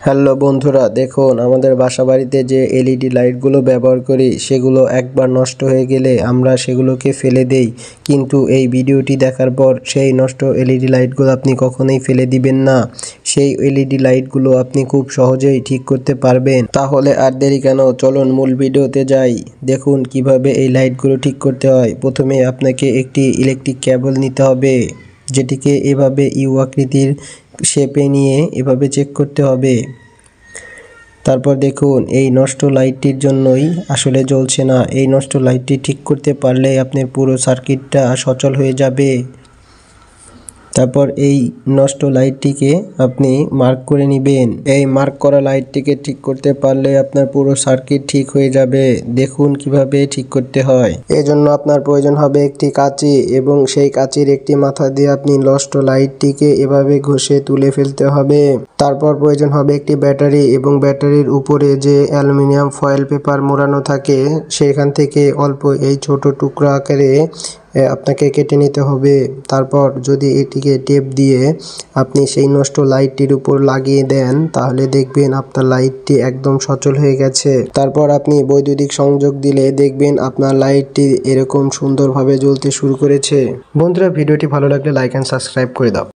Hello বন্ধুরা, দেখুন আমাদের বাসাবাড়িতে যে এলইডি লাইটগুলো ব্যবহার করি সেগুলো একবার নষ্ট হয়ে গেলে আমরা সেগুলোকে ফেলে দেই। কিন্তু এই ভিডিওটি দেখার পর সেই নষ্ট এলইডি লাইটগুলো আপনি কখনোই ফেলে দিবেন না। সেই এলইডি লাইটগুলো আপনি খুব সহজেই ঠিক করতে পারবেন। তাহলে আর দেরি কেন, চলুন মূল ভিডিওতে যাই। দেখুন কিভাবে এই লাইটগুলো ঠিক করতে হয়। প্রথমে আপনাকে একটি ইলেকট্রিক কেবল নিতে হবে, যেটিকে এভাবে ইউ আকৃতির শেপে নিয়ে এভাবে চেক করতে হবে। তারপর দেখুন এই নষ্ট লাইটটির জন্যই আসলে জ্বলছে না। এই নষ্ট লাইটটি ঠিক করতে পারলে আপনার পুরো সার্কিটটা সচল হয়ে যাবে। তারপর এই নষ্ট লাইটটিকে আপনি মার্ক করে নেবেন। এই মার্ক করা লাইটটিকে ঠিক করতে পারলে আপনার পুরো সার্কিট ঠিক হয়ে যাবে। দেখুন কিভাবে ঠিক করতে হয়। এজন্য আপনার প্রয়োজন হবে একটি কাঁচি, এবং সেই কাঁচির একটি মাথা দিয়ে আপনি নষ্ট লাইটটিকে এভাবে ঘষে তুলে ফেলতে হবে। তারপর প্রয়োজন হবে একটি ব্যাটারি, এবং ব্যাটারির উপরে যে অ্যালুমিনিয়াম ফয়েল পেপার মোড়ানো থাকে সেখান থেকে অল্প এই ছোট টুকরা আকারে আপনাকে কেটে নিতে হবে। তারপর যদি এটিকে টেপ দিয়ে আপনি সেই নষ্ট লাইটটির উপর লাগিয়ে দেন, তাহলে দেখবেন আপনার লাইটটি একদম সচল হয়ে গেছে। তারপর আপনি বৈদ্যুতিক সংযোগ দিলে দেখবেন আপনার লাইটটি এরকম সুন্দরভাবে জ্বলতে শুরু করেছে। বন্ধুরা, ভিডিওটি ভালো লাগলে লাইক অ্যান্ড সাবস্ক্রাইব করে দাও।